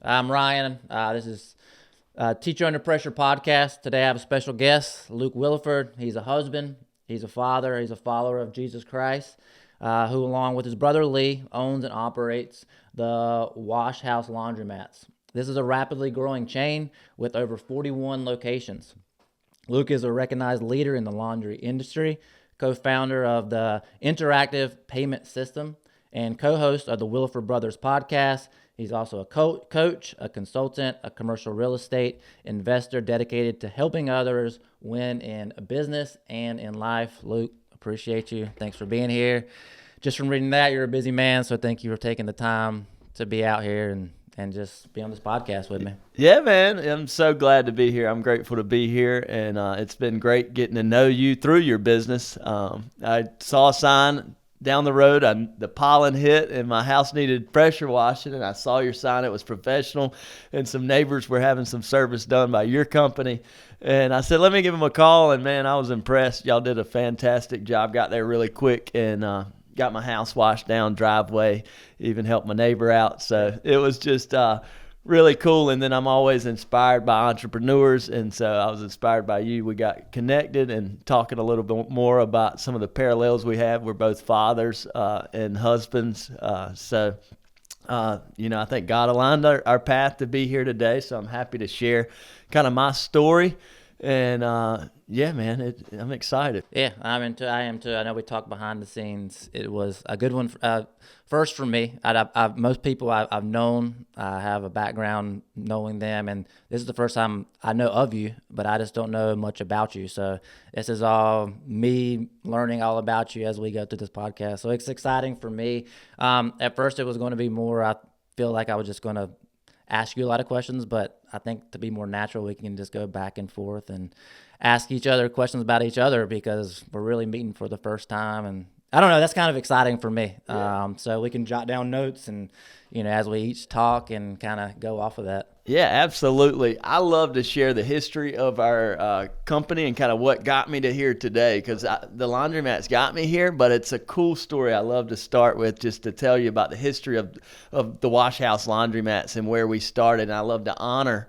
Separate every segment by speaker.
Speaker 1: I'm Ryan. This is Teacher Under Pressure podcast. Today I have a special guest, Luke Williford. He's a husband, he's a father, he's a follower of Jesus Christ, who along with his brother Lee owns and operates the Wash House Laundromats. This is a rapidly growing chain with over 41 locations. Luke is a recognized leader in the laundry industry, co-founder of the Interactive Payment System, and co-host of the Williford Brothers podcast. He's also a coach, a consultant, a commercial real estate investor dedicated to helping others win in business and in life. Luke, appreciate you. Thanks for being here. Just from reading that, you're a busy man, so thank you for taking the time to be out here and just be on this podcast with me.
Speaker 2: Yeah, man. I'm so glad to be here. I'm grateful to be here, and it's been great getting to know you through your business. I saw a sign down the road, the pollen hit, and my house needed pressure washing, and I saw your sign. It was professional, and some neighbors were having some service done by your company. And I said, let me give them a call, and, man, I was impressed. Y'all did a fantastic job, got there really quick, and got my house washed down, driveway, even helped my neighbor out. So it was just really cool. And then I'm always inspired by entrepreneurs, and so I was inspired by you. We got connected and talking a little bit more about some of the parallels we have. We're both fathers and husbands. So I think God aligned our path to be here today. So I'm happy to share kind of my story. And yeah, man, I'm excited.
Speaker 1: Yeah, I am too. I know we talked behind the scenes. It was a good one. First for me, most people I've known, I have a background knowing them, and this is the first time I know of you, but I just don't know much about you. So this is all me learning all about you as we go through this podcast. So it's exciting for me. At first, it was going to be more, I feel like I was just going to ask you a lot of questions, but I think to be more natural, we can just go back and forth and ask each other questions about each other because we're really meeting for the first time. And I don't know, that's kind of exciting for me. Yeah. So we can jot down notes and, as we each talk and kind of go off of that.
Speaker 2: Yeah, absolutely. I love to share the history of our company and kind of what got me to here today, because the laundromats got me here, but it's a cool story I love to start with, just to tell you about the history of the Wash House Laundromats and where we started. And I love to honor.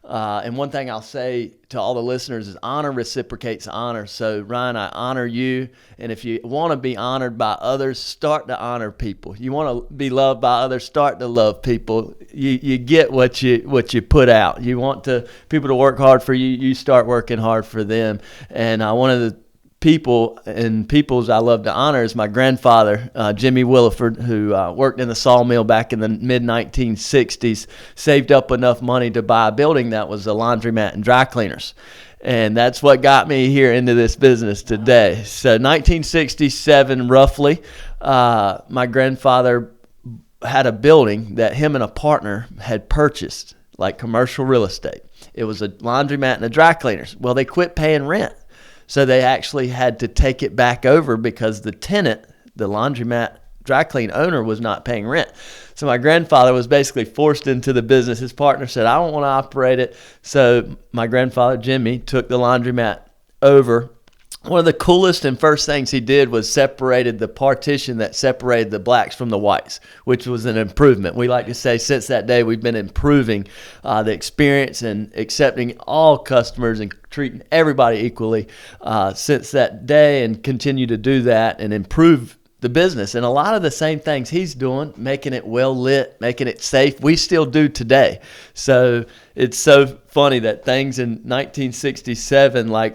Speaker 2: And one thing I'll say to all the listeners is honor reciprocates honor. So, Ryan, I honor you. And if you want to be honored by others, start to honor people. You want to be loved by others, start to love people. You get what you put out. You want people to work hard for you, you start working hard for them. And one of the peoples I love to honor is my grandfather, Jimmy Williford, who worked in the sawmill back in the mid-1960s, saved up enough money to buy a building that was a laundromat and dry cleaners. And that's what got me here into this business today. So 1967, roughly, my grandfather had a building that him and a partner had purchased, like commercial real estate. It was a laundromat and a dry cleaners. Well, they quit paying rent. So they actually had to take it back over because the tenant, the laundromat dry clean owner, was not paying rent. So my grandfather was basically forced into the business. His partner said, I don't want to operate it. So my grandfather, Jimmy, took the laundromat over. One of the coolest and first things he did was separated the partition that separated the blacks from the whites, which was an improvement. We like to say since that day we've been improving the experience and accepting all customers and treating everybody equally since that day, and continue to do that and improve the business. And a lot of the same things he's doing, making it well lit, making it safe, we still do today. So it's so funny that things in 1967 like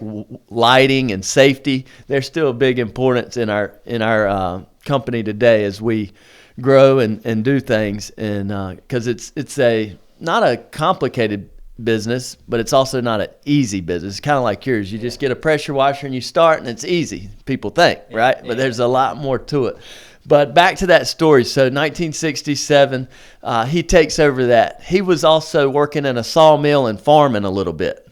Speaker 2: lighting and safety, they're still a big importance in our company today as we grow and do things. And because it's not a complicated business, but it's also not an easy business. It's kind of like yours. You just get a pressure washer and you start, and it's easy, people think, right? But there's a lot more to it. But back to that story. So 1967, he takes over that. He was also working in a sawmill and farming a little bit.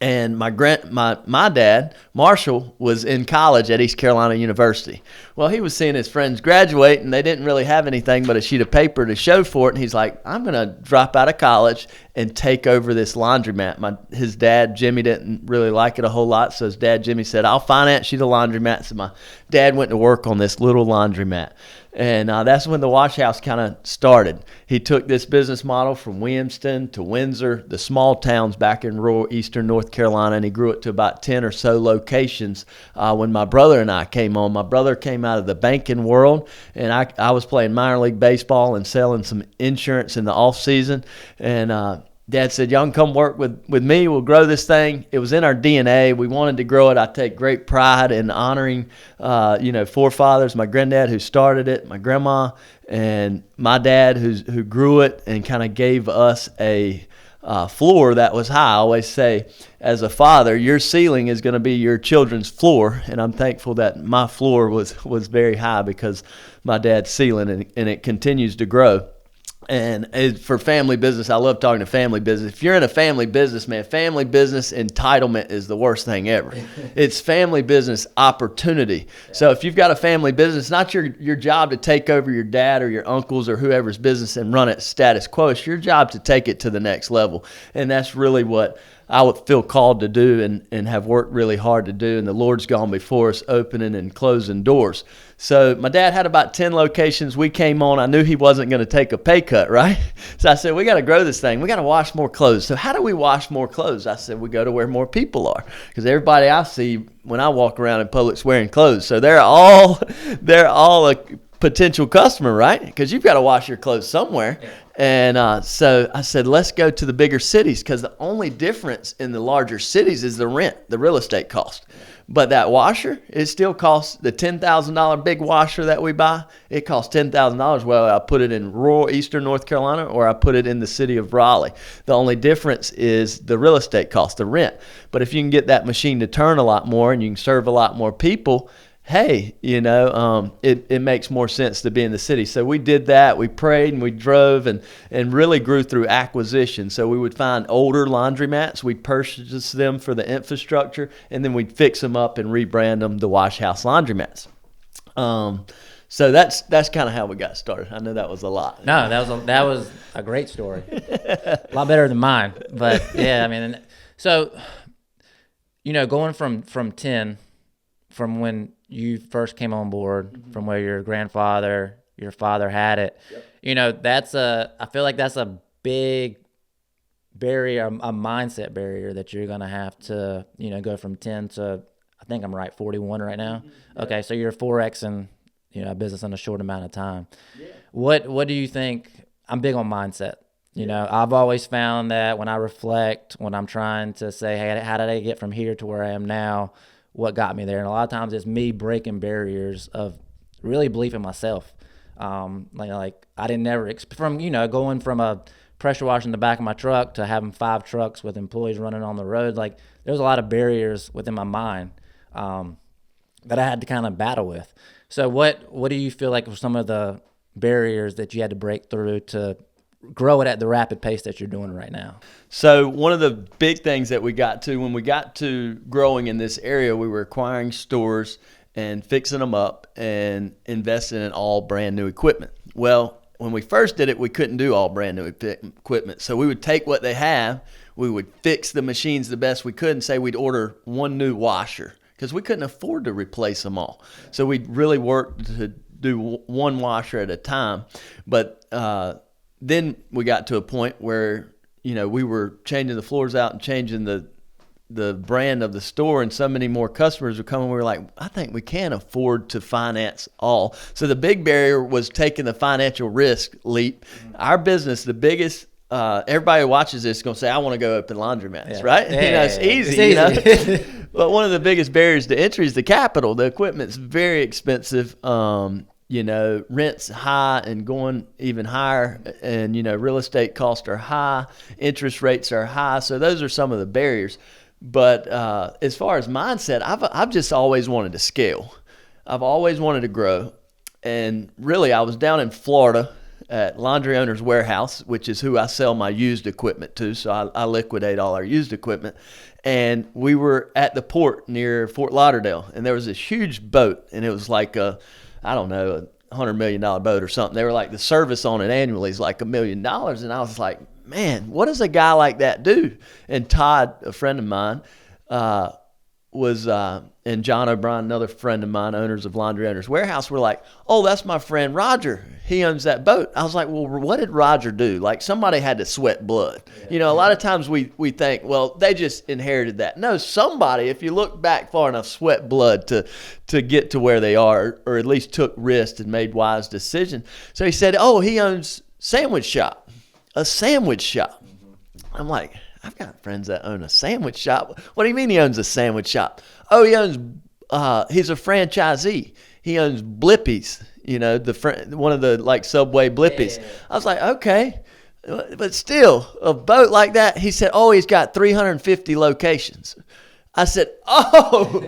Speaker 2: And my dad, Marshall, was in college at East Carolina University. Well, he was seeing his friends graduate, and they didn't really have anything but a sheet of paper to show for it. And he's like, I'm going to drop out of college and take over this laundromat. His dad, Jimmy, didn't really like it a whole lot, so his dad, Jimmy, said, I'll finance you the laundromat. So my dad went to work on this little laundromat. And that's when the wash house kind of started. He took this business model from Williamston to Windsor, the small towns back in rural eastern North Carolina, and he grew it to about 10 or so locations. When my brother and I came on, my brother came out of the banking world, and I was playing minor league baseball and selling some insurance in the off season. And Dad said, y'all can come work with me. We'll grow this thing. It was in our DNA. We wanted to grow it. I take great pride in honoring, forefathers, my granddad who started it, my grandma, and my dad who grew it and kind of gave us a floor that was high. I always say, as a father, your ceiling is going to be your children's floor. And I'm thankful that my floor was very high because my dad's ceiling, and it continues to grow. And for family business, I love talking to family business. If you're in a family business, man, family business entitlement is the worst thing ever. It's family business opportunity. So if you've got a family business, it's not your job to take over your dad or your uncles or whoever's business and run it status quo. It's your job to take it to the next level. And that's really what I would feel called to do and have worked really hard to do. And the Lord's gone before us, opening and closing doors. So my dad had about 10 locations. We came on. I knew he wasn't going to take a pay cut, right? So I said, we got to grow this thing. We got to wash more clothes. So how do we wash more clothes? I said, we go to where more people are, because everybody I see when I walk around in public's wearing clothes. So they're all a potential customer, right? Because you've got to wash your clothes somewhere. Yeah. And so I said, let's go to the bigger cities, because the only difference in the larger cities is the rent, the real estate cost. But that washer, it still costs the $10,000 big washer that we buy. It costs $10,000 whether I put it in rural eastern North Carolina or I put it in the city of Raleigh. The only difference is the real estate cost, the rent. But if you can get that machine to turn a lot more and you can serve a lot more people, hey, it makes more sense to be in the city. So we did that. We prayed and we drove and really grew through acquisition. So we would find older laundromats. We'd purchase them for the infrastructure, and then we'd fix them up and rebrand them the Wash House Laundromats. So that's kind of how we got started. I know that was a lot.
Speaker 1: No, that was a great story. A lot better than mine. But yeah, I mean, so, going from 10, from when you first came on board, mm-hmm. from where your father had it, yep. I feel like that's a big barrier, a mindset barrier that you're going to have to, go from 10 to, I think I'm right, 41 right now. Mm-hmm. Okay. So you're 4Xing, a business in a short amount of time. Yeah. What do you think? I'm big on mindset. I've always found that when I reflect, when I'm trying to say, hey, how did I get from here to where I am now? What got me there? And a lot of times it's me breaking barriers of really belief in myself. Like I didn't never from going from a pressure washer in the back of my truck to having 5 trucks with employees running on the road. Like there's a lot of barriers within my mind that I had to kind of battle with. So what do you feel like were some of the barriers that you had to break through to grow it at the rapid pace that you're doing right now?
Speaker 2: So one of the big things that we got to when we got to growing in this area, we were acquiring stores and fixing them up and investing in all brand new equipment. Well, when we first did it, we couldn't do all brand new equipment. So we would take what they have, we would fix the machines the best we could and say we'd order one new washer because we couldn't afford to replace them all. So we really worked to do one washer at a time. But then we got to a point where, we were changing the floors out and changing the brand of the store, and so many more customers were coming. We were like, I think we can afford to finance all. So the big barrier was taking the financial risk leap. Mm-hmm. Our business, the biggest, everybody who watches this is going to say, I want to go open laundromats, right?
Speaker 1: Yeah,
Speaker 2: it's easy. It's easy. But one of the biggest barriers to entry is the capital. The equipment's very expensive. Rent's high and going even higher, and, real estate costs are high, interest rates are high. So those are some of the barriers. But as far as mindset, I've just always wanted to scale. I've always wanted to grow. And really, I was down in Florida at Laundry Owners Warehouse, which is who I sell my used equipment to. So I liquidate all our used equipment. And we were at the port near Fort Lauderdale, and there was this huge boat, and it was like a $100 million boat or something. They were like, the service on it annually is like $1 million. And I was like, man, what does a guy like that do? And Todd, a friend of mine, was and John O'Brien, another friend of mine, owners of Laundry Owners Warehouse, were like, oh, that's my friend Roger. He owns that boat. I was like, well, what did Roger do? Like, somebody had to sweat blood. Yeah. A lot of times we think, well, they just inherited that. No, somebody, if you look back far enough, sweat blood to get to where they are, or at least took risks and made wise decisions. So he said, oh, he owns a sandwich shop. Mm-hmm. I'm like, I've got friends that own a sandwich shop. What do you mean he owns a sandwich shop? Oh, he owns, he's a franchisee. He owns Blippies, one of the like Subway Blippies. Yeah. I was like, okay, but still, a boat like that. He said, oh, he's got 350 locations. I said, oh,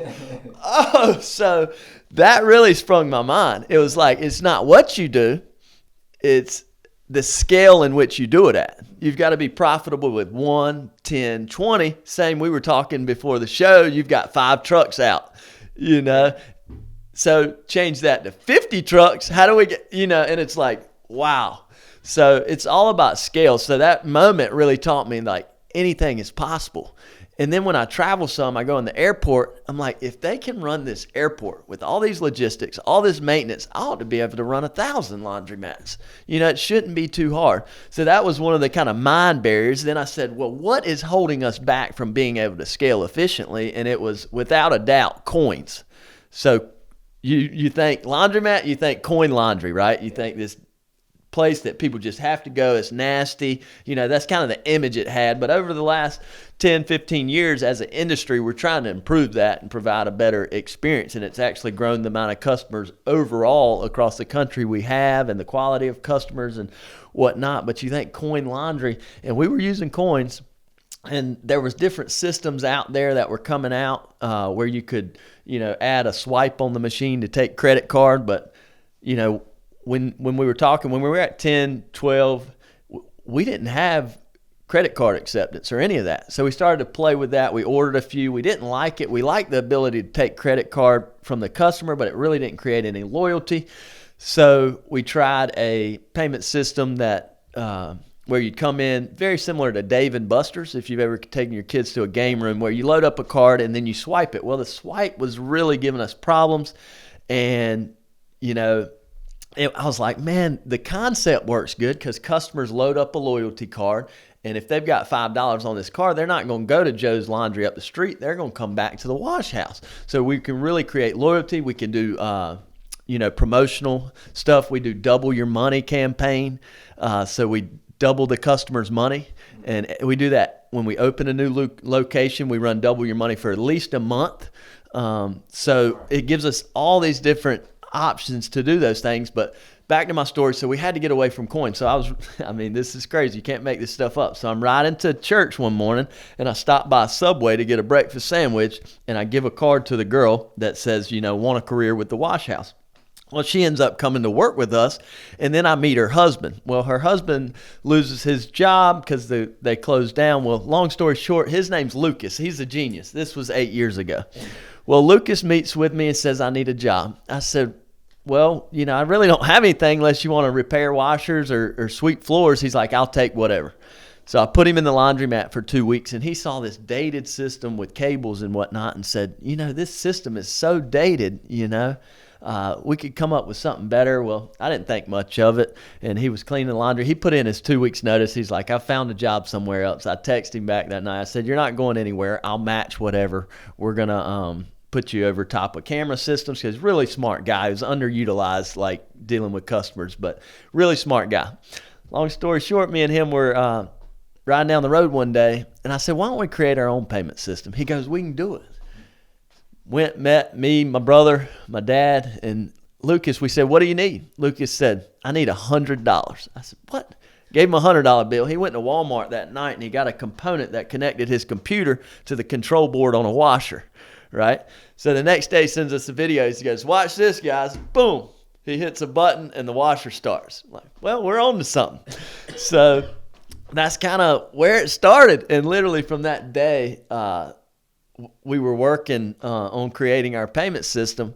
Speaker 2: so that really sprung my mind. It was like, it's not what you do, it's the scale in which you do it at. You've got to be profitable with 1, 10, 20. Same, we were talking before the show, you've got 5 trucks out, So change that to 50 trucks. How do we get, and it's like, wow. So it's all about scale. So that moment really taught me like anything is possible. And then when I travel some, I go in the airport, I'm like, if they can run this airport with all these logistics, all this maintenance, I ought to be able to run 1,000 laundromats. It shouldn't be too hard. So that was one of the kind of mind barriers. Then I said, well, what is holding us back from being able to scale efficiently? And it was, without a doubt, coins. So you think laundromat, you think coin laundry, right? You think this place that people just have to go. It's nasty. That's kind of the image it had. But over the last 10, 15 years as an industry, we're trying to improve that and provide a better experience. And it's actually grown the amount of customers overall across the country we have and the quality of customers and whatnot. But you think coin laundry, and we were using coins, and there was different systems out there that were coming out where you could, add a swipe on the machine to take credit card. But, when we were talking, when we were at 10, 12, we didn't have credit card acceptance or any of that. So we started to play with that. We ordered a few. We didn't like it. We liked the ability to take credit card from the customer, but it really didn't create any loyalty. So we tried a payment system that where you'd come in, very similar to Dave and Buster's, if you've ever taken your kids to a game room, where you load up a card and then you swipe it. Well, the swipe was really giving us problems. And, I was like, man, the concept works good because customers load up a loyalty card, and if they've got $5 on this card, they're not going to go to Joe's Laundry up the street. They're going to come back to the wash house. So we can really create loyalty. We can do, promotional stuff. We do double your money campaign. So we double the customer's money, and we do that when we open a new location. We run double your money for at least a month. So it gives us all these different options to do those things. But back to my story. So we had to get away from coins. So this is crazy. You can't make this stuff up. So I'm riding to church one morning, and I stopped by Subway to get a breakfast sandwich, and I give a card to the girl that says, want a career with the wash house. Well, she ends up coming to work with us, and then I meet her husband. Well, her husband loses his job because they closed down. Well, long story short, his name's Lucas. He's a genius. This was 8 years ago. Well, Lucas meets with me and says, I need a job. I said, well, I really don't have anything unless you want to repair washers or sweep floors. He's like, I'll take whatever. So I put him in the laundromat for 2 weeks, and he saw this dated system with cables and whatnot and said, this system is so dated, we could come up with something better. Well, I didn't think much of it, and he was cleaning the laundry. He put in his 2 weeks notice. He's like, I found a job somewhere else. I texted him back that night. I said, you're not going anywhere. I'll match whatever. We're going to put you over top of camera systems, because really smart guy who's underutilized, like dealing with customers, but really smart guy. Long story short, me and him were riding down the road one day, and I said, why don't we create our own payment system? He goes, we can do it. Went, met me, my brother, my dad, and Lucas. We said, what do you need? Lucas said, I need $100. I said, what? Gave him a $100 bill. He went to Walmart that night, and he got a component that connected his computer to the control board on a washer, right? So the next day he sends us a video. He goes, watch this, guys. Boom. He hits a button, and the washer starts. I'm like, well, we're on to something. So that's kind of where it started. And literally from that day, we were working on creating our payment system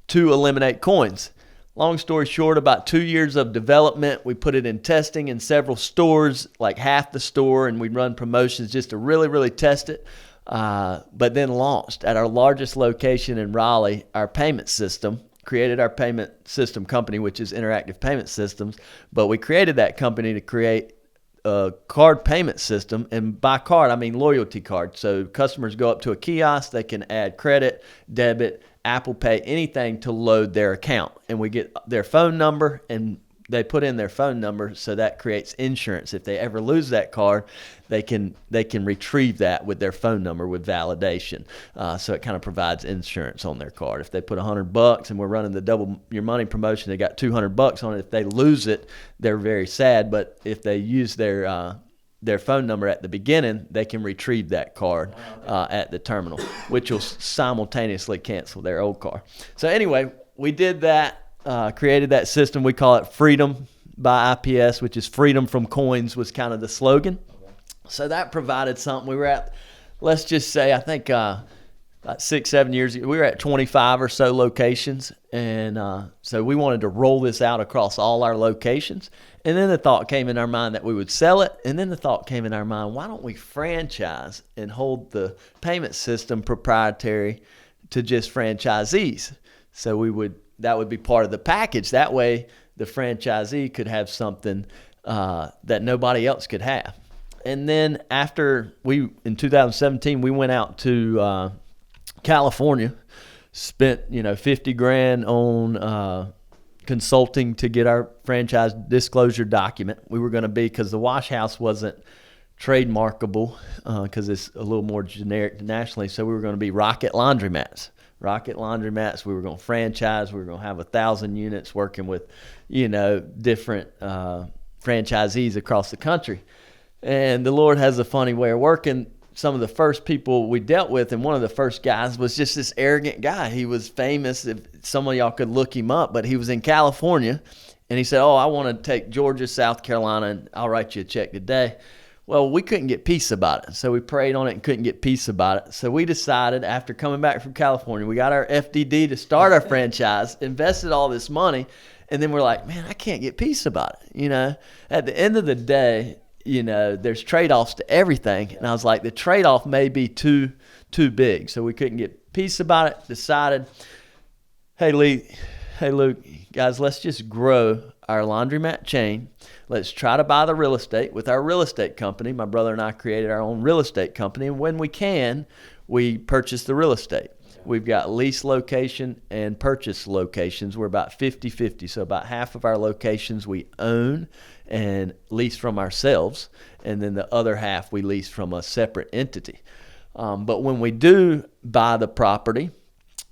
Speaker 2: to eliminate coins. Long story short, about 2 years of development. We put it in testing in several stores, like half the store, and we'd run promotions just to really, really test it. but then launched at our largest location in Raleigh, our payment system, created our payment system company, which is Interactive Payment Systems. But we created that company to create a card payment system. And by card, I mean loyalty card. So customers go up to a kiosk, they can add credit, debit, Apple Pay, anything to load their account. And we get their phone number, and they put in their phone number, so that creates insurance. If they ever lose that card, they can retrieve that with their phone number with validation. So it kind of provides insurance on their card. If they put $100 and we're running the double your money promotion, they got $200 on it. If they lose it, they're very sad. But if they use their phone number at the beginning, they can retrieve that card at the terminal, which will simultaneously cancel their old card. So anyway, we did that. Created that system. We call it Freedom by IPS, which is freedom from coins was kind of the slogan. So that provided something. We were at, let's just say, I think about 6-7 years ago, we were at 25 or so locations. And so we wanted to roll this out across all our locations. And then the thought came in our mind that we would sell it. And then the thought came in our mind, why don't we franchise and hold the payment system proprietary to just franchisees? So that would be part of the package. That way, the franchisee could have something that nobody else could have. And then after in 2017, we went out to California, spent $50,000 on consulting to get our franchise disclosure document. We were going to be, because the wash house wasn't trademarkable because it's a little more generic nationally, so we were going to be Rocket Laundromats. We were going to franchise. We were going to have 1,000 units working with, different franchisees across the country. And the Lord has a funny way of working. Some of the first people we dealt with, and one of the first guys was just this arrogant guy. He was famous. If some of y'all could look him up, but he was in California, and he said, "Oh, I want to take Georgia, South Carolina, and I'll write you a check today." Well, we couldn't get peace about it. So we prayed on it and couldn't get peace about it. So we decided, after coming back from California, we got our FDD to start our franchise, invested all this money, and then we're like, man, I can't get peace about it. At the end of the day, there's trade-offs to everything. And I was like, the trade-off may be too big. So we couldn't get peace about it. Decided, hey, Luke, guys, let's just grow our laundromat chain. Let's try to buy the real estate with our real estate company. My brother and I created our own real estate company. And when we can, we purchase the real estate. We've got lease location and purchase locations. We're about 50-50. So about half of our locations we own and lease from ourselves. And then the other half we lease from a separate entity. But when we do buy the property,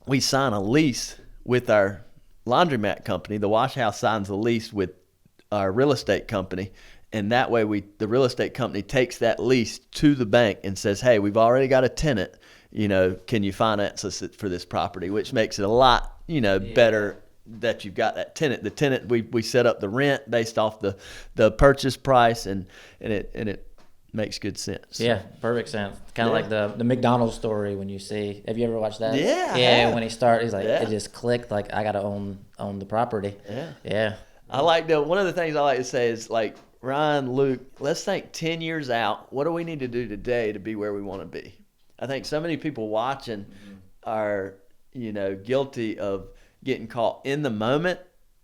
Speaker 2: we sign a lease with our laundromat company. The wash house signs a lease with our real estate company, and that way the real estate company takes that lease to the bank and says, hey, we've already got a tenant, can you finance us for this property, which makes it a lot better that you've got that tenant. The tenant, we set up the rent based off the purchase price, and it makes good sense.
Speaker 1: Yeah, perfect sense. Kind of like the McDonald's story when you see. Have you ever watched that?
Speaker 2: Yeah.
Speaker 1: Yeah. When he started, he's like, it just clicked. Like, I gotta own the property.
Speaker 2: Yeah.
Speaker 1: Yeah.
Speaker 2: I like one of the things I like to say is, like, Ryan, Luke, let's think 10 years out. What do we need to do today to be where we want to be? I think so many people watching are, guilty of getting caught in the moment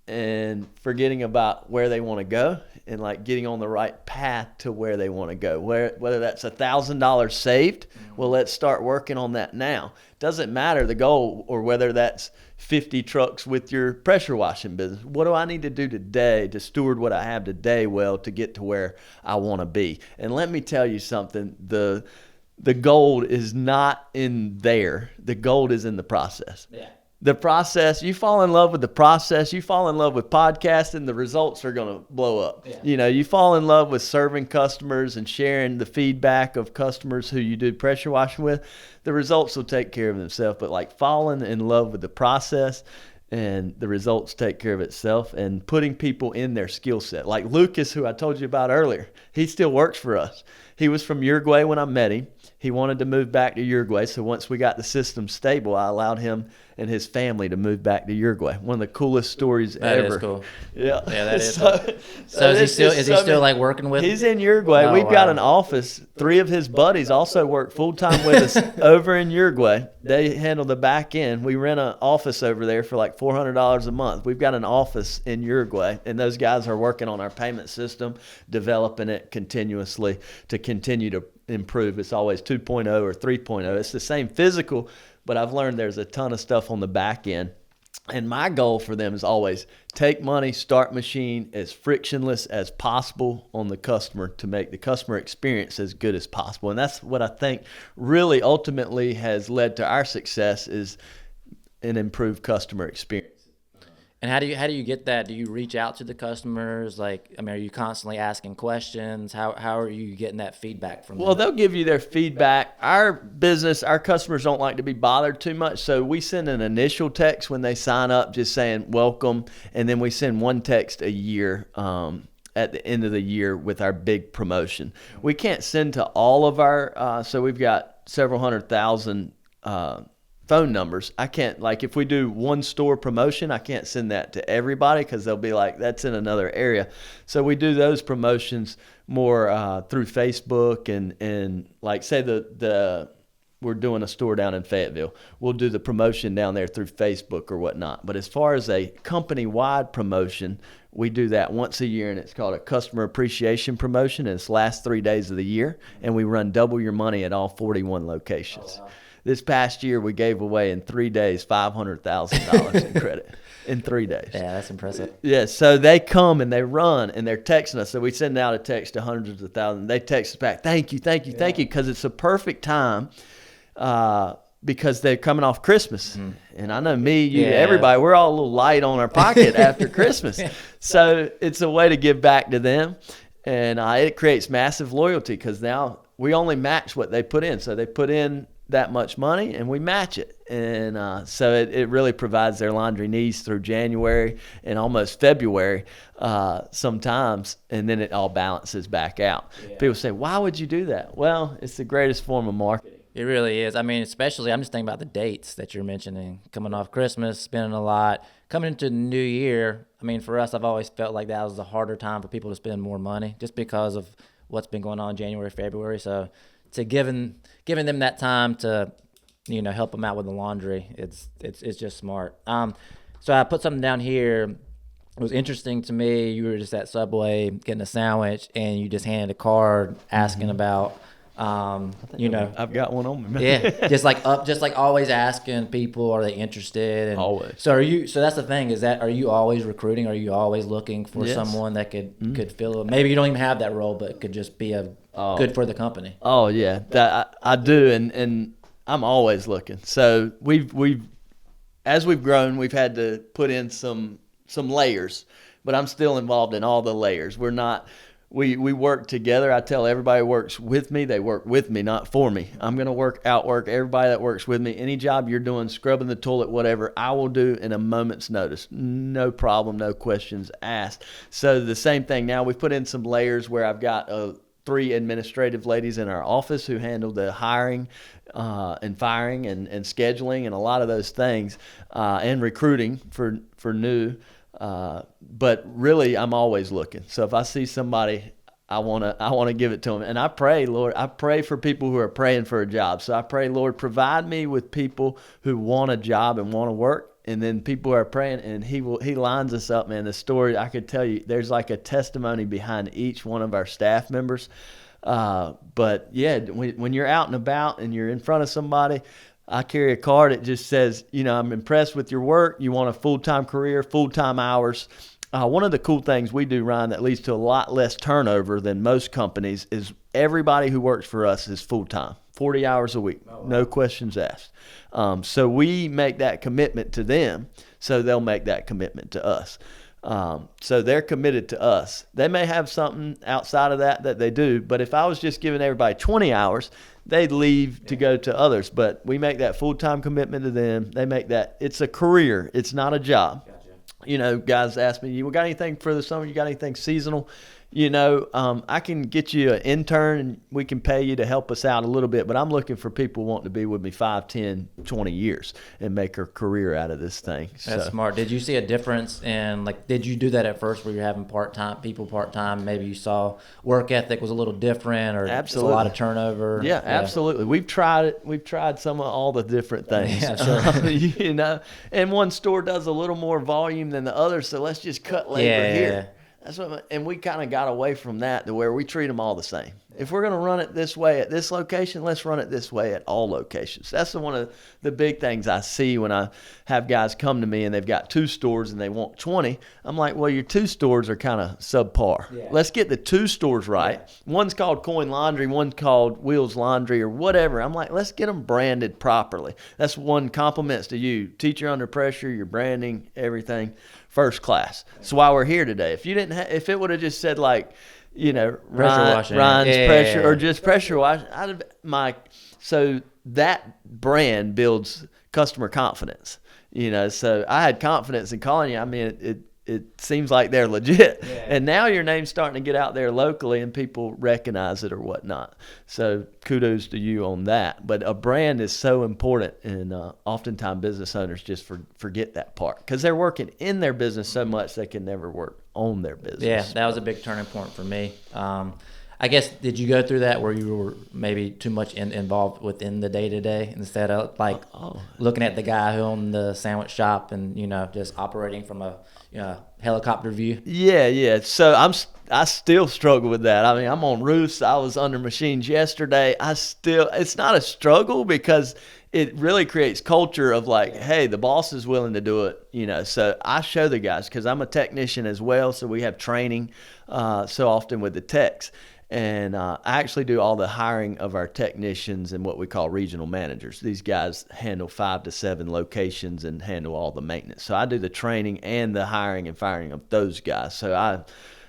Speaker 2: and forgetting about where they want to go, and like getting on the right path to where they want to go. Whether that's $1,000 saved, well, let's start working on that now. Doesn't matter the goal, or whether that's 50 trucks with your pressure washing business. What do I need to do today to steward what I have today well to get to where I want to be? And let me tell you something, the gold is not in there. The gold is in the process. Yeah. The process, you fall in love with the process, you fall in love with podcasting, the results are going to blow up. Yeah. You fall in love with serving customers and sharing the feedback of customers who you do pressure washing with, the results will take care of themselves. But like falling in love with the process, and the results take care of itself, and putting people in their skill set. Like Lucas, who I told you about earlier, he still works for us. He was from Uruguay when I met him. He wanted to move back to Uruguay, so once we got the system stable, I allowed him and his family to move back to Uruguay. One of the coolest stories ever.
Speaker 1: That is cool.
Speaker 2: Yeah.
Speaker 1: Yeah, that is cool. So is he still like working with?
Speaker 2: He's in Uruguay.
Speaker 1: Oh,
Speaker 2: We've got
Speaker 1: wow.
Speaker 2: an office. 3 of his buddies also work full time with us over in Uruguay. They handle the back end. We rent an office over there for like $400 a month. We've got an office in Uruguay, and those guys are working on our payment system, developing it continuously to continue to improve. It's always 2.0 or 3.0. It's the same physical, but I've learned there's a ton of stuff on the back end. And my goal for them is always take money, start machine as frictionless as possible on the customer to make the customer experience as good as possible. And that's what I think really ultimately has led to our success is an improved customer experience.
Speaker 1: And how do you get that? Do you reach out to the customers? Like, I mean, are you constantly asking questions? How are you getting that feedback from them?
Speaker 2: Well, they'll give you their feedback. Our customers don't like to be bothered too much, so we send an initial text when they sign up just saying welcome, and then we send one text a year at the end of the year with our big promotion. We can't send to all of our so we've got several 100,000 phone numbers. I can't, like, if we do one store promotion, I can't send that to everybody because they'll be like, that's in another area. So we do those promotions more through Facebook and like, say we're doing a store down in Fayetteville. We'll do the promotion down there through Facebook or whatnot. But as far as a company-wide promotion, we do that once a year, and it's called a customer appreciation promotion. And it's the last 3 days of the year, and we run double your money at all 41 locations. Oh, wow. This past year, we gave away in 3 days $500,000 in credit in 3 days.
Speaker 1: Yeah, that's impressive.
Speaker 2: Yeah, so they come and they run and they're texting us. So we send out a text to hundreds of thousands. They text us back, thank you, because it's a perfect time because they're coming off Christmas. Mm. And I know me, you, everybody, we're all a little light on our pocket after Christmas. So it's a way to give back to them. And it creates massive loyalty because now we only match what they put in. So they put in that much money and we match it, and so it really provides their laundry needs through January and almost February sometimes, and then it all balances back out. People say, why would you do that? Well, it's the greatest form of marketing.
Speaker 1: It really is. I mean, especially I'm just thinking about the dates that you're mentioning, coming off Christmas, spending a lot, coming into the new year. I mean, for us, I've always felt like that was a harder time for people to spend more money just because of what's been going on January, February. So to giving them that time to, help them out with the laundry, it's just smart. So I put something down here. It was interesting to me. You were just at Subway getting a sandwich, and you just handed a card asking about,
Speaker 2: I've got one on me.
Speaker 1: Yeah, just like always asking people, are they interested? And
Speaker 2: always.
Speaker 1: So that's the thing, is that, are you always recruiting? Are you always looking for someone that could fill it? Maybe you don't even have that role, but it could just be good for the company.
Speaker 2: Oh yeah, that I do, and I'm always looking. So we've as we've grown, we've had to put in some layers, but I'm still involved in all the layers. We're not. We work together. I tell everybody who works with me, they work with me, not for me. I'm going to outwork everybody that works with me. Any job you're doing, scrubbing the toilet, whatever, I will do in a moment's notice. No problem, no questions asked. So the same thing now, we put in some layers where I've got 3 administrative ladies in our office who handle the hiring and firing and scheduling and a lot of those things, and recruiting for new. But really, I'm always looking. So if I see somebody, I want to give it to them. And I pray, Lord, I pray for people who are praying for a job. So I pray, Lord, provide me with people who want a job and want to work. And then people are praying, and he lines us up, man. The story, I could tell you, there's like a testimony behind each one of our staff members. But yeah, when you're out and about and you're in front of somebody, I carry a card that just says, I'm impressed with your work. You want a full-time career, full-time hours. One of the cool things we do, Ryan, that leads to a lot less turnover than most companies is everybody who works for us is full-time, 40 hours a week, no questions asked. So we make that commitment to them, so they'll make that commitment to us. So they're committed to us. They may have something outside of that they do, but if I was just giving everybody 20 hours, they'd leave to go to others. But we make that full-time commitment to them. They make that, it's a career. It's not a job. Gotcha. Guys ask me, you got anything for the summer? You got anything seasonal? I can get you an intern and we can pay you to help us out a little bit, but I'm looking for people wanting to be with me 5, 10, 20 years and make a career out of this thing.
Speaker 1: That's smart. Did you see a difference in, like, did you do that at first where you're having part-time? Maybe you saw work ethic was a little different, or
Speaker 2: absolutely.
Speaker 1: A lot of turnover?
Speaker 2: Yeah, absolutely. We've tried it. We've tried some of all the different things.
Speaker 1: Yeah, sure.
Speaker 2: And one store does a little more volume than the other, so let's just cut labor here.
Speaker 1: Yeah.
Speaker 2: That's and we kind of got away from that to where we treat them all the same. If we're going to run it this way at this location, let's run it this way at all locations. That's one of the big things I see when I have guys come to me and they've got 2 stores and they want 20. I'm like, well, your 2 stores are kind of subpar.
Speaker 1: Yeah.
Speaker 2: Let's get the 2 stores right. Yeah. One's called Coin Laundry, one's called Wheels Laundry or whatever. I'm like, let's get them branded properly. That's one compliments to you. Teacher Under Pressure, your branding, everything, first class. That's why we're here today. If you didn't, if it would have just said like, Ryan's pressure or just pressure wash. So that brand builds customer confidence, so I had confidence in calling you. I mean, it seems like they're legit. Yeah. And now your name's starting to get out there locally and people recognize it or whatnot. So kudos to you on that. But a brand is so important, and oftentimes business owners just forget that part because they're working in their business so much they can never work on their business.
Speaker 1: Yeah, that was a big turning point for me. I guess, did you go through that where you were maybe too much involved within the day-to-day instead of looking at the guy who owned the sandwich shop and, just operating from a helicopter view?
Speaker 2: Yeah. So I still struggle with that. I mean, I'm on roofs. I was under machines yesterday. It's not a struggle because it really creates culture of like, hey, the boss is willing to do it, So I show the guys because I'm a technician as well. So we have training so often with the techs. And I actually do all the hiring of our technicians and what we call regional managers. These guys handle 5 to 7 locations and handle all the maintenance. So I do the training and the hiring and firing of those guys. So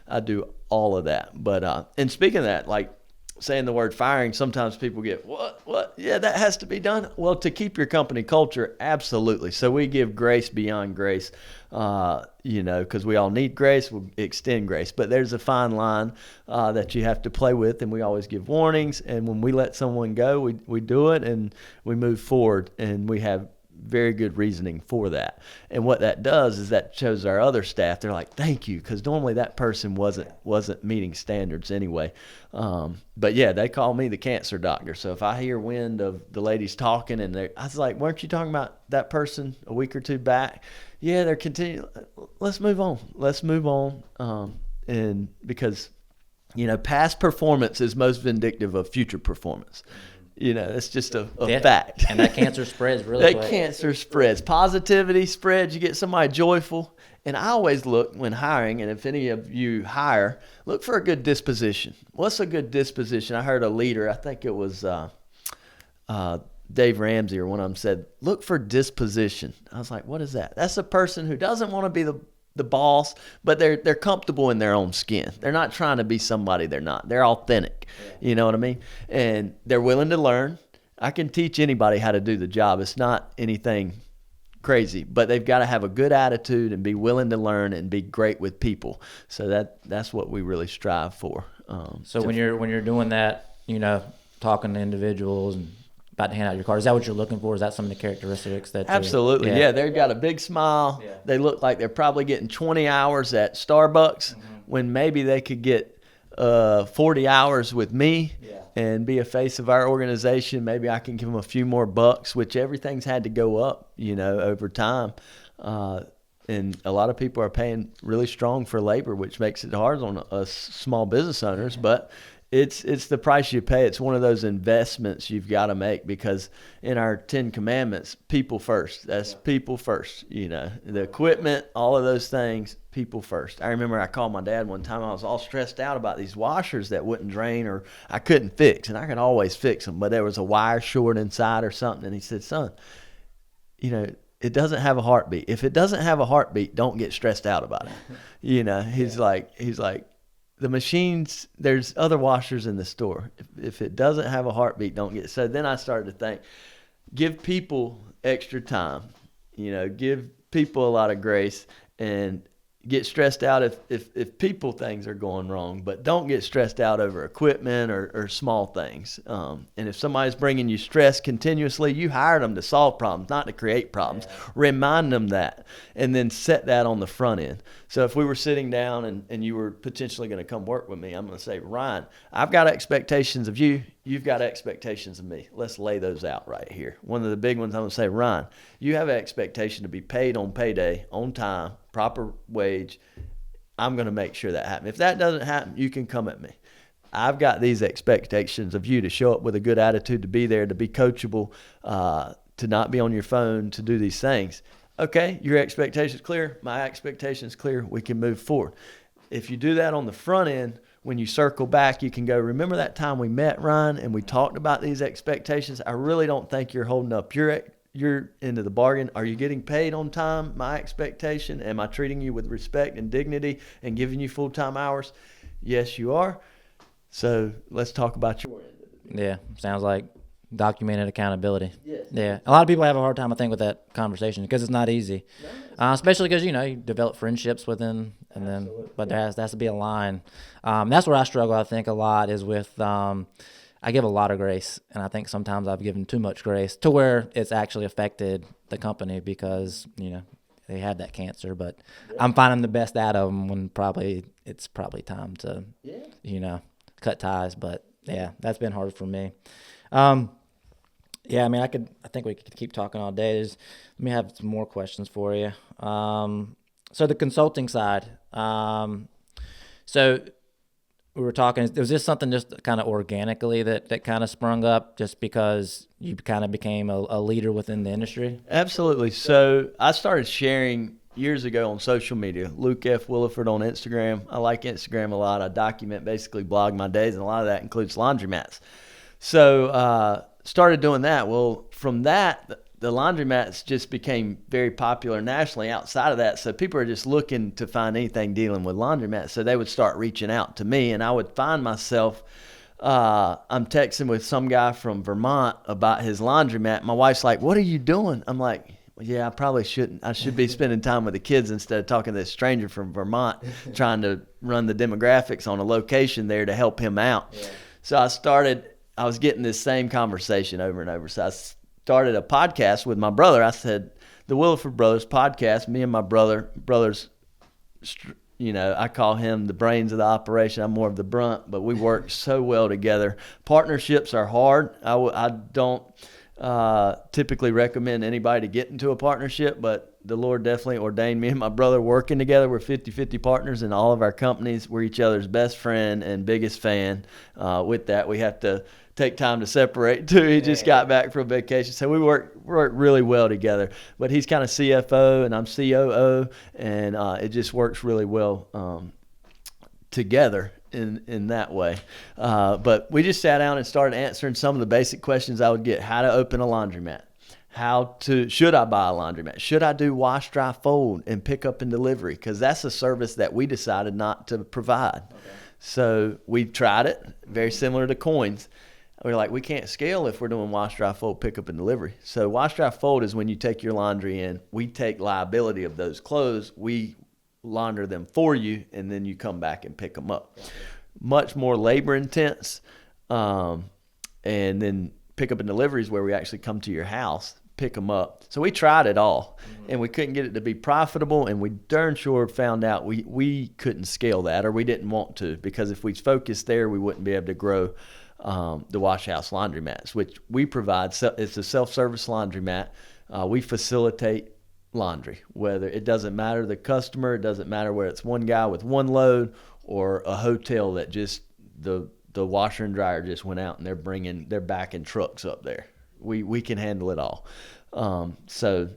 Speaker 2: I do all of that. But and speaking of that, like saying the word firing, sometimes people get, what? Yeah, that has to be done. Well, to keep your company culture, absolutely. So we give grace beyond grace, because we all need grace. We'll extend grace. But there's a fine line that you have to play with, and we always give warnings. And when we let someone go, we do it, and we move forward, and we have very good reasoning for that. And what that does is that shows our other staff, they're like, thank you, because normally that person wasn't meeting standards anyway. But yeah, they call me the cancer doctor. So if I hear wind of the ladies talking and I was like, weren't you talking about that person a week or 2 back? Yeah, they're continuing. Let's move on. And because, past performance is most vindictive of future performance. It's just a fact.
Speaker 1: And that cancer spreads really quick.
Speaker 2: Cancer spreads. Positivity spreads. You get somebody joyful. And I always look when hiring, and if any of you hire, look for a good disposition. What's a good disposition? I heard a leader, I think it was Dave Ramsey or one of them said, look for disposition. I was like, what is that? That's a person who doesn't want to be the boss, but they're comfortable in their own skin. They're not trying to be somebody they're not. They're authentic. Yeah. You know what I mean? And they're willing to learn. I can teach anybody how to do the job. It's not anything crazy, but they've got to have a good attitude and be willing to learn and be great with people. So that's what we really strive for.
Speaker 1: When you're doing that, talking to individuals and about to hand out your card, is that what you're looking for? Is that some of the characteristics that
Speaker 2: absolutely? Yeah, they've got a big smile. Yeah. They look like they're probably getting 20 hours at Starbucks when maybe they could get 40 hours with me and be a face of our organization. Maybe I can give them a few more bucks, which everything's had to go up, over time. And a lot of people are paying really strong for labor, which makes it hard on us small business owners, but it's the price you pay. It's one of those investments you've got to make because in our 10 commandments, people first. That's people first, the equipment, all of those things, people first. I remember I called my dad one time. I was all stressed out about these washers that wouldn't drain or I couldn't fix, and I could always fix them, but there was a wire short inside or something. And he said, son, it doesn't have a heartbeat. If it doesn't have a heartbeat, don't get stressed out about it. He's like, the machines, there's other washers in the store. If it doesn't have a heartbeat, don't get it. So then I started to think, give people extra time, give people a lot of grace. And, get stressed out if people things are going wrong, but don't get stressed out over equipment or small things. And if somebody's bringing you stress continuously, you hired them to solve problems, not to create problems. Yeah. Remind them that, and then set that on the front end. So if we were sitting down and you were potentially going to come work with me, I'm going to say, Ryan, I've got expectations of you. You've got expectations of me. Let's lay those out right here. One of the big ones, I'm going to say, Ryan, you have an expectation to be paid on payday, on time, proper wage. I'm going to make sure that happens. If that doesn't happen, you can come at me. I've got these expectations of you to show up with a good attitude, to be there, to be coachable, to not be on your phone, to do these things. Okay, your expectation's clear. My expectation's clear. We can move forward. If you do that on the front end, when you circle back, you can go, remember that time we met, Ryan, and we talked about these expectations? I really don't think you're holding up your end of the bargain. Are you getting paid on time? My expectation. Am I treating you with respect and dignity and giving you full-time hours? Yes, you are. So let's talk about your end of it.
Speaker 1: Yeah, sounds like documented accountability.
Speaker 2: Yes.
Speaker 1: Yeah, a lot of people have a hard time, I think, with that conversation because it's not easy, especially because you develop friendships with them, and then but there has to be a line. That's where I struggle. I think a lot is with I give a lot of grace, and I think sometimes I've given too much grace to where it's actually affected the company because they have that cancer. But I'm finding the best out of them when it's probably time to cut ties. But yeah, that's been hard for me. Yeah, I mean, I think we could keep talking all day. Let me have some more questions for you. So the consulting side. So we were talking, was this something just kind of organically that kind of sprung up just because you kind of became a leader within the industry?
Speaker 2: Absolutely. So I started sharing years ago on social media, Luke F. Williford on Instagram. I like Instagram a lot. I document, basically blog my days, and a lot of that includes laundromats. So started doing that. Well, from that, the laundromats just became very popular nationally outside of that. So people are just looking to find anything dealing with laundromats. So they would start reaching out to me, and I would find myself, I'm texting with some guy from Vermont about his laundromat. My wife's like, what are you doing? I'm like, yeah, I probably shouldn't. I should be spending time with the kids instead of talking to this stranger from Vermont, trying to run the demographics on a location there to help him out. Yeah. So I was getting this same conversation over and over. So I started a podcast with my brother. I said, the Williford Brothers podcast, me and my brothers, I call him the brains of the operation. I'm more of the brunt, but we work so well together. Partnerships are hard. I don't typically recommend anybody to get into a partnership, but the Lord definitely ordained me and my brother working together. We're 50-50 partners in all of our companies. We're each other's best friend and biggest fan. With that, we have to take time to separate too. He just got back from vacation. So we work really well together. But he's kind of CFO and I'm COO, and it just works really well together in that way. But we just sat down and started answering some of the basic questions I would get. How to open a laundromat. Should I buy a laundromat? Should I do wash, dry, fold, and pick up and delivery? Because that's a service that we decided not to provide. Okay. So we tried it, very similar to coins. We were like, we can't scale if we're doing wash, dry, fold, pick up, and delivery. So wash, dry, fold is when you take your laundry in. We take liability of those clothes. We launder them for you, and then you come back and pick them up. Okay. Much more labor intense. And then pick up and delivery is where we actually come to your house, pick them up. So we tried it all, and we couldn't get it to be profitable, and we darn sure found out we couldn't scale that, or we didn't want to, because if we focused there, we wouldn't be able to grow the Wash House laundromats, which we provide. It's a self-service laundromat. We facilitate laundry, whether it doesn't matter the customer, it doesn't matter whether it's one guy with one load or a hotel that just the washer and dryer just went out and they're backing trucks up there. We can handle it all. So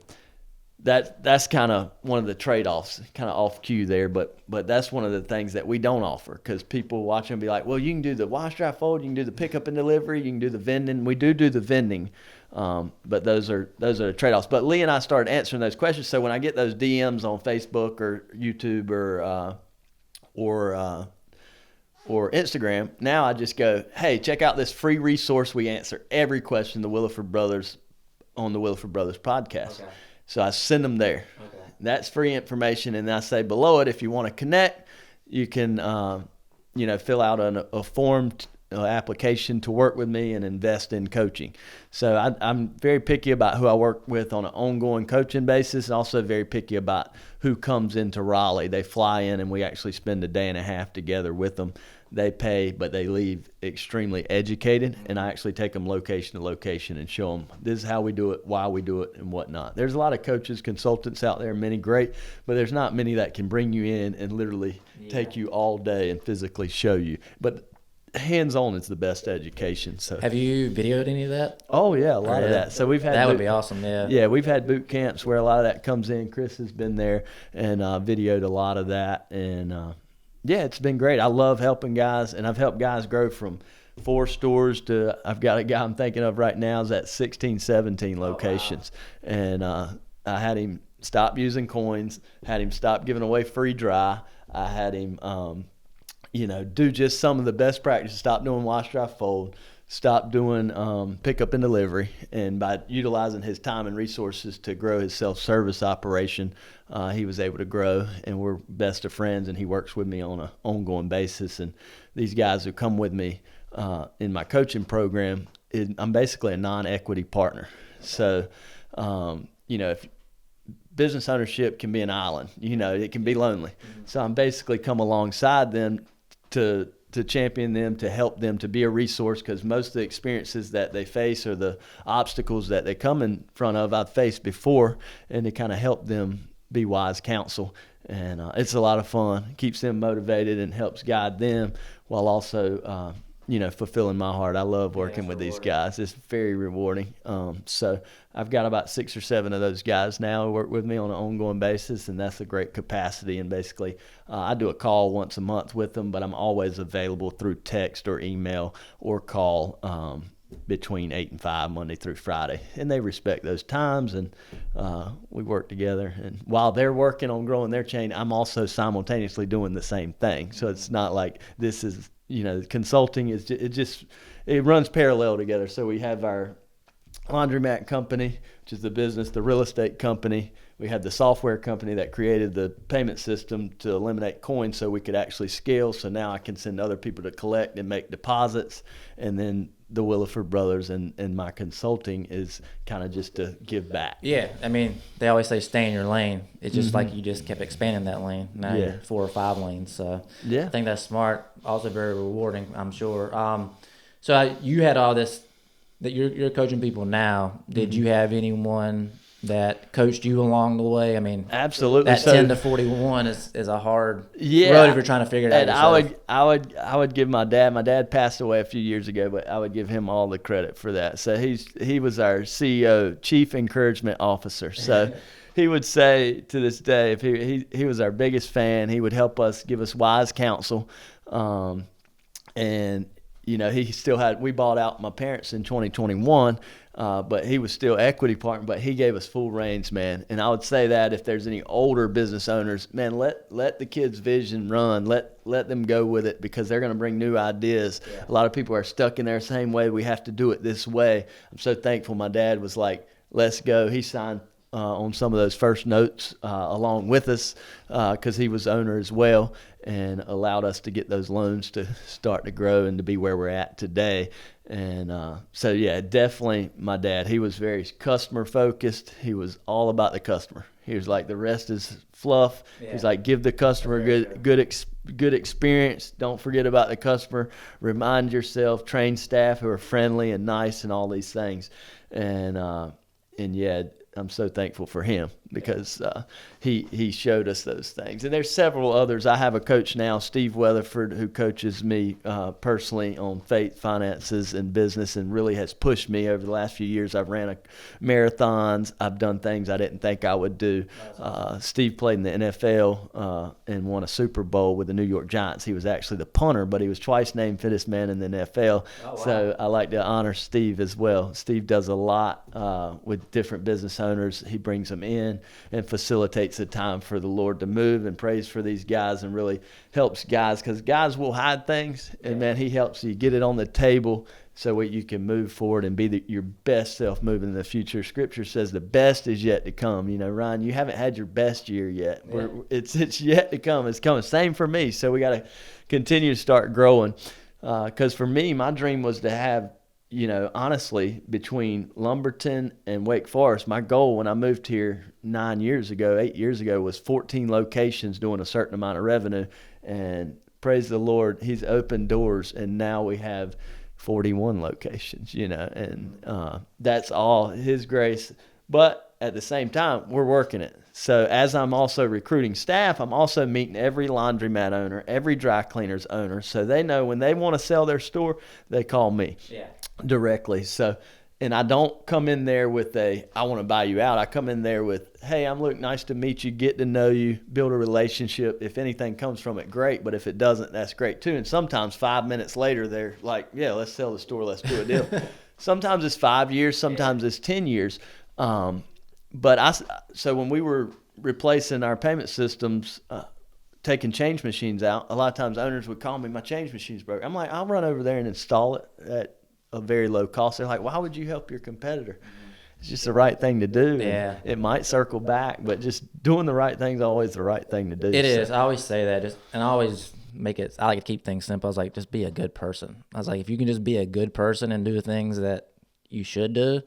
Speaker 2: that's kind of one of the trade-offs, kind of off cue there, but that's one of the things that we don't offer, because people watch and be like, well, you can do the wash, dry, fold, you can do the pickup and delivery, you can do the vending. We do the vending, but those are the trade-offs. But Lee and I started answering those questions. So when I get those DMs on Facebook or YouTube or Instagram, now I just go, hey, check out this free resource. We answer every question the Williford Brothers on the Williford Brothers podcast. Okay. So I send them there. Okay. That's free information. And I say below it, if you want to connect, you can, fill out a form application to work with me and invest in coaching. So I'm very picky about who I work with on an ongoing coaching basis, and also very picky about who comes into Raleigh. They fly in and we actually spend a day and a half together with them. They pay, but they leave extremely educated, and I actually take them location to location and show them this is how we do it, why we do it, and whatnot. There's a lot of coaches, consultants out there, many great, but there's not many that can bring you in and literally take you all day and physically show you. But hands-on is the best education. So
Speaker 1: have you videoed any of that?
Speaker 2: Oh yeah, a lot of that. So we've had
Speaker 1: that would be awesome.
Speaker 2: Yeah, we've had boot camps where a lot of that comes in. Chris has been there and videoed a lot of that, and yeah, it's been great. I love helping guys, and I've helped guys grow from 4 stores to, I've got a guy I'm thinking of right now is at 16, 17 locations. Oh, wow. And I had him stop using coins, had him stop giving away free dry. I had him, do just some of the best practices, stop doing wash, dry, fold, stop doing pickup and delivery. And by utilizing his time and resources to grow his self-service operation, he was able to grow, and we're best of friends, and he works with me on an ongoing basis. And these guys who come with me in my coaching program, I'm basically a non-equity partner. So, if business ownership can be an island, it can be lonely. Mm-hmm. So I'm basically come alongside them to champion them, to help them, to be a resource, because most of the experiences that they face or the obstacles that they come in front of I've faced before, and to kind of help them be wise counsel. And it's a lot of fun. It keeps them motivated and helps guide them while also fulfilling my heart. I love working with these guys. It's very rewarding. So I've got about 6 or 7 of those guys now who work with me on an ongoing basis, and that's a great capacity. And basically, I do a call once a month with them, but I'm always available through text or email or call between 8 and 5, Monday through Friday. And they respect those times, and we work together. And while they're working on growing their chain, I'm also simultaneously doing the same thing. So it's not like this is, consulting is it runs parallel together. So we have our laundromat company, which is the business, the real estate company. We had the software company that created the payment system to eliminate coins so we could actually scale. So now I can send other people to collect and make deposits. And then the Williford brothers and my consulting is kind of just to give back.
Speaker 1: Yeah, I mean, they always say stay in your lane. It's just like you just kept expanding that lane. Now you're 4 or 5 lanes. So I think that's smart. Also very rewarding, I'm sure. So you had all this, that you're coaching people now. Did you have anyone that coached you along the way? I mean,
Speaker 2: absolutely.
Speaker 1: That 10 to 41 is a hard road if you're trying to figure it out yourself.
Speaker 2: I would give my dad passed away a few years ago, but I would give him all the credit for that. So he was our CEO, Chief Encouragement Officer. So he would say to this day, if he was our biggest fan, he would help us, give us wise counsel. And he still had, we bought out my parents in 2021, but he was still equity partner, but he gave us full reins, man. And I would say that if there's any older business owners, man, let the kids' vision run, let them go with it, because they're going to bring new ideas. Yeah. A lot of people are stuck in their same way. We have to do it this way. I'm so thankful my dad was like, let's go. He signed on some of those first notes along with us because he was owner as well, and allowed us to get those loans to start to grow and to be where we're at today. And so, yeah, definitely my dad. He was very customer focused. He was all about the customer. He was like, the rest is fluff. Yeah. He's like, give the customer good experience. Don't forget about the customer. Remind yourself, train staff who are friendly and nice and all these things. And yeah, I'm so thankful for him because he showed us those things. And there's several others. I have a coach now, Steve Williford, who coaches me personally on faith, finances, and business, and really has pushed me over the last few years. I've ran marathons. I've done things I didn't think I would do. Steve played in the NFL and won a Super Bowl with the New York Giants. He was actually the punter, but he was twice named fittest man in the NFL. Oh, wow. So I like to honor Steve as well. Steve does a lot with different business owners. He brings them in and facilitates the time for the Lord to move, and prays for these guys and really helps guys, because guys will hide things, and man, he helps you get it on the table so you can move forward and be your best self moving in the future. Scripture says the best is yet to come. You know, Ryan, you haven't had your best year yet. Yeah. It's yet to come. It's coming. Same for me. So we got to continue to start growing. Because for me, my dream was to have, you know, honestly, between Lumberton and Wake Forest, my goal when I moved here 8 years ago, was 14 locations doing a certain amount of revenue. And praise the Lord, He's opened doors, and now we have 41 locations, you know, and that's all His grace. But at the same time, we're working it. So as I'm also recruiting staff, I'm also meeting every laundromat owner, every dry cleaner's owner, so they know when they want to sell their store, they call me directly. So, and I don't come in there with I want to buy you out. I come in there with, hey, I'm Luke, nice to meet you, get to know you, build a relationship. If anything comes from it, great. But if it doesn't, that's great too. And sometimes 5 minutes later, they're like, yeah, let's sell the store, let's do a deal. Sometimes it's 5 years, sometimes it's 10 years. So when we were replacing our payment systems, taking change machines out, a lot of times owners would call me, my change machine's broke. I'm like, I'll run over there and install it at a very low cost. They're like, why would you help your competitor? It's just the right thing to do.
Speaker 1: Yeah.
Speaker 2: It might circle back, but just doing the right thing is always the right thing to do.
Speaker 1: It is. I always say that, and I always I like to keep things simple. I was like, just be a good person. I was like, if you can just be a good person and do the things that you should do,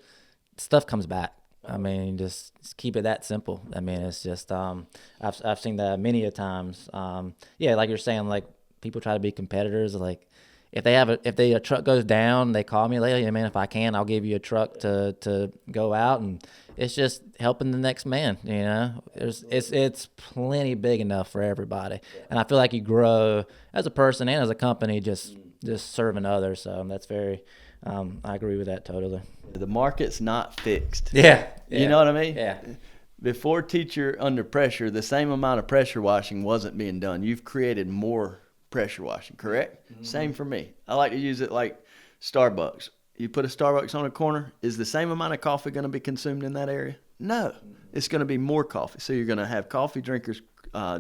Speaker 1: stuff comes back. I mean, just keep it that simple. I mean, it's just I've seen that many a times. Yeah, like you're saying, like people try to be competitors. Like if a truck goes down, they call me like, hey man, if I can, I'll give you a truck to go out, and it's just helping the next man. You know, it's plenty big enough for everybody, and I feel like you grow as a person and as a company just serving others. So that's very. I agree with that totally.
Speaker 2: The market's not fixed.
Speaker 1: Yeah.
Speaker 2: You know what I mean?
Speaker 1: Yeah.
Speaker 2: Before Teacher Under Pressure, the same amount of pressure washing wasn't being done. You've created more pressure washing, correct? Mm-hmm. Same for me. I like to use it like Starbucks. You put a Starbucks on a corner, is the same amount of coffee going to be consumed in that area? No. It's going to be more coffee. So you're going to have coffee drinkers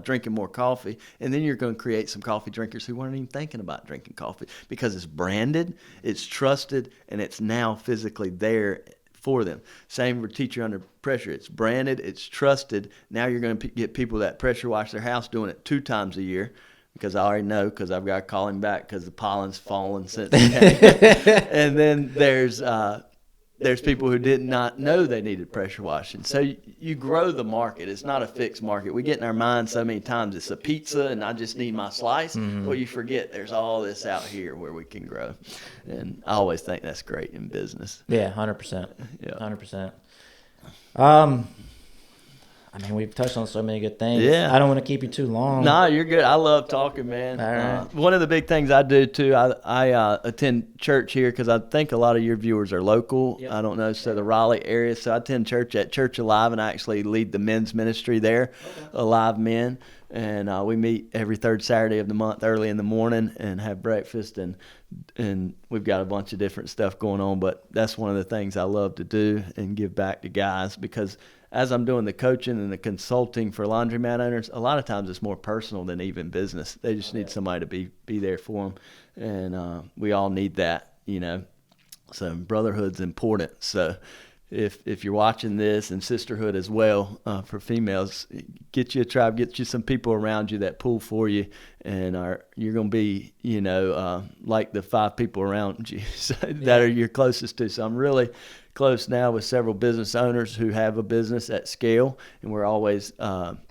Speaker 2: drinking more coffee, and then you're going to create some coffee drinkers who weren't even thinking about drinking coffee because it's branded, it's trusted, and it's now physically there for them. Same for Teacher Under Pressure. It's branded, it's trusted. Now you're going to get people that pressure wash their house doing it 2 times a year, because I already know, because I've got to call him back because the pollen's fallen since he came. And then there's people who did not know they needed pressure washing. So you grow the market. It's not a fixed market. We get in our mind so many times it's a pizza and I just need my slice. Mm-hmm. Well, you forget there's all this out here where we can grow. And I always think that's great in business.
Speaker 1: Yeah, 100%.
Speaker 2: Yeah.
Speaker 1: 100%. I mean, we've touched on so many good things.
Speaker 2: Yeah.
Speaker 1: I don't want to keep you too long.
Speaker 2: No, you're good. I love talking, man.
Speaker 1: All right.
Speaker 2: One of the big things I do, too, I attend church here because I think a lot of your viewers are local. Yep. I don't know, so the Raleigh area. So I attend church at Church Alive, and I actually lead the men's ministry there, Alive Men. And we meet every third Saturday of the month early in the morning and have breakfast. And we've got a bunch of different stuff going on. But that's one of the things I love to do and give back to guys, because as I'm doing the coaching and the consulting for laundromat owners, a lot of times it's more personal than even business. They just need somebody to be there for them. And we all need that, you know. So brotherhood's important. So if you're watching this, and sisterhood as well for females, get you a tribe, get you some people around you that pull for you, and you're going to be, you know, like the 5 people around you that are your closest to. So I'm really close now with several business owners who have a business at scale, and we're always,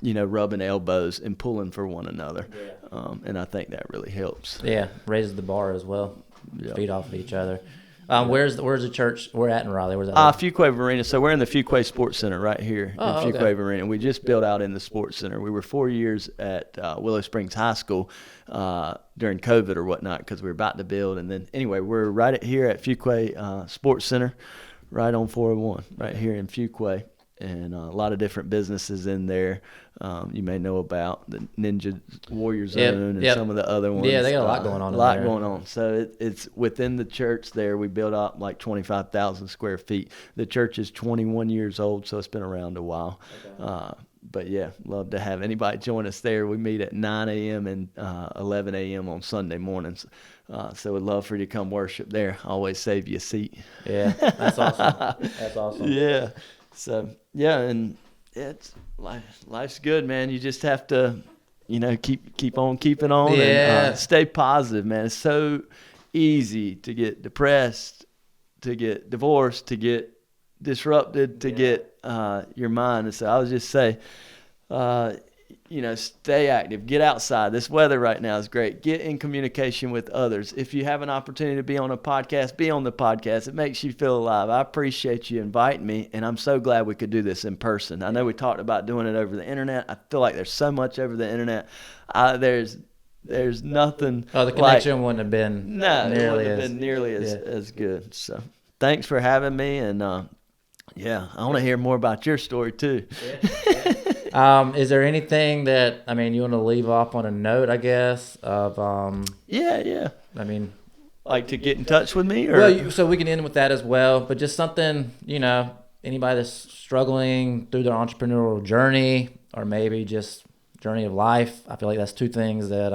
Speaker 2: you know, rubbing elbows and pulling for one another. Yeah. And I think that really helps.
Speaker 1: Yeah, raises the bar as well. Yep. Feed off of each other. Where's the church we're at in Raleigh? Where's that?
Speaker 2: Fuquay Arena. So we're in the Fuquay Sports Center right here in Fuquay Arena. We just built out in the Sports Center. We were 4 years at Willow Springs High School during COVID or whatnot, because we were about to build. And then anyway, we're right here at Fuquay Sports Center, right on 401, right here in Fuquay. And a lot of different businesses in there. You may know about the Ninja Warrior Zone and some of the other ones.
Speaker 1: Yeah, they got a lot going on.
Speaker 2: A lot going on. So it's within the church there. We built out like 25,000 square feet. The church is 21 years old, so it's been around a while. Okay. But yeah, love to have anybody join us there. We meet at 9 a.m. and 11 a.m. on Sunday mornings. So we'd love for you to come worship there. Always save you a seat.
Speaker 1: Yeah, that's awesome. That's awesome.
Speaker 2: Yeah. So, yeah, and life's good, man. You just have to, keep on keeping on and stay positive, man. It's so easy to get depressed, to get divorced, to get disrupted, to get your mind. And so I would just say, stay active, get outside. This weather right now is great. Get in communication with others. If you have an opportunity to be on a podcast, be on the podcast. It makes you feel alive. I appreciate you inviting me, and I'm so glad we could do this in person. I know we talked about doing it over the internet. I feel like there's so much over the internet. There's nothing.
Speaker 1: Oh, the connection wouldn't have been
Speaker 2: nearly as good. So thanks for having me, and I want to hear more about your story too.
Speaker 1: Is there anything that, you want to leave off on a note, I guess, of,
Speaker 2: like to get in touch with me? Or?
Speaker 1: Well, so we can end with that as well, but just something, anybody that's struggling through their entrepreneurial journey, or maybe just journey of life. I feel like that's two things that,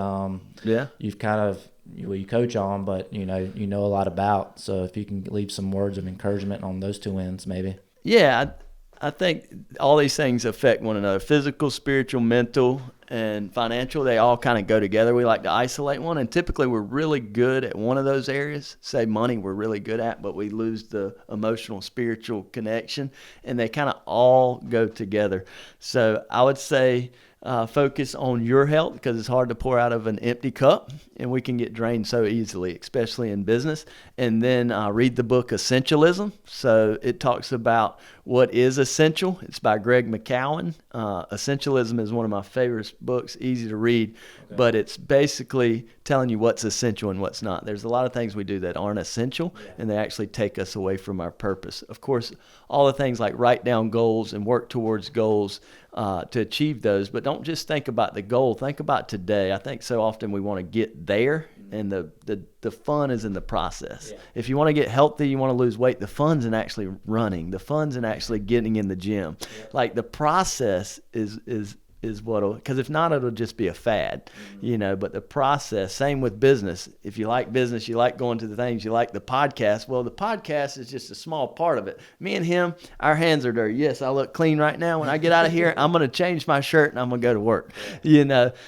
Speaker 1: you've kind of, you coach on, but, you know a lot about. So if you can leave some words of encouragement on those two ends, maybe.
Speaker 2: Yeah, I think all these things affect one another. Physical, spiritual, mental, and financial, they all kind of go together. We like to isolate one, and typically we're really good at one of those areas. Say money we're really good at, but we lose the emotional, spiritual connection, and they kind of all go together. So I would say focus on your health, because it's hard to pour out of an empty cup, and we can get drained so easily, especially in business. And then read the book Essentialism. So it talks about what is essential. It's by Greg McCowan. Essentialism is one of my favorite books, easy to read, but it's basically telling you what's essential and what's not. There's a lot of things we do that aren't essential, and they actually take us away from our purpose. Of course, all the things like write down goals and work towards goals to achieve those, but don't just think about the goal. Think about today. I think so often we want to get there, and the fun is in the process. Yeah. If you want to get healthy, you want to lose weight, the fun's in actually running. The fun's in actually getting in the gym. Yeah. Like the process is what'll, because if not, it'll just be a fad, but the process, same with business. If you like business, you like going to the things, you like the podcast. Well, the podcast is just a small part of it. Me and him, our hands are dirty. Yes, I look clean right now. When I get out of here, I'm going to change my shirt and I'm going to go to work,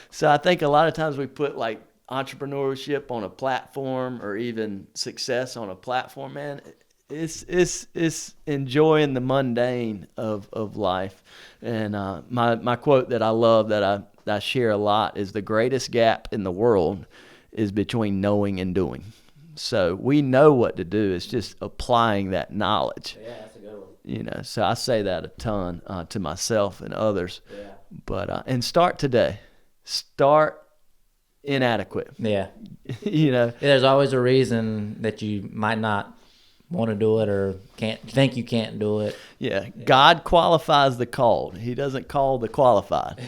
Speaker 2: So I think a lot of times we put like entrepreneurship on a platform, or even success on a platform, man. It's enjoying the mundane of life. And my quote that I love, that I share a lot, is the greatest gap in the world is between knowing and doing. So we know what to do. It's just applying that knowledge.
Speaker 1: Yeah, that's a good one.
Speaker 2: So I say that a ton to myself and others.
Speaker 1: Yeah.
Speaker 2: But and start today. Start inadequate.
Speaker 1: Yeah. There's always a reason that you might not want to do it, or think you can't do it.
Speaker 2: Yeah. God qualifies the called. He doesn't call the qualified.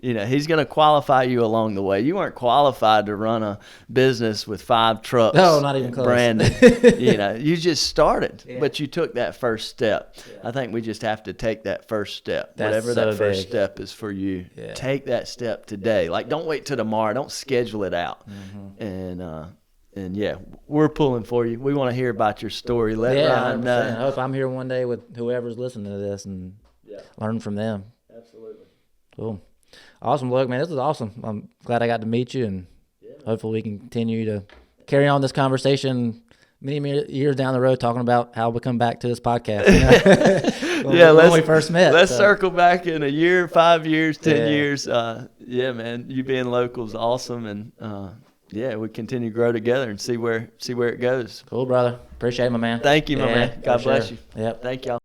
Speaker 2: He's going to qualify you along the way. You weren't qualified to run a business with 5 trucks.
Speaker 1: No, not even close.
Speaker 2: Branded. You just started, but you took that first step. Yeah. I think we just have to take that first step. Whatever that first step is for you. Yeah. Take that step today. Like, don't wait till tomorrow. Don't schedule it out. Mm-hmm. And yeah, we're pulling for you. We want to hear about your story. Let Ryan know.
Speaker 1: I hope I'm here one day with whoever's listening to this and learn from them.
Speaker 2: Absolutely.
Speaker 1: Cool. Awesome. Look, man, this is awesome. I'm glad I got to meet you, and hopefully we can continue to carry on this conversation many years down the road, talking about how we come back to this podcast. When we first met.
Speaker 2: Let's circle back in a year, 5 years, 10 years. Man, you being local is awesome, and we continue to grow together and see where it goes.
Speaker 1: Cool, brother. Appreciate it, my man.
Speaker 2: Thank you, my man. God bless you.
Speaker 1: Yep.
Speaker 2: Thank y'all.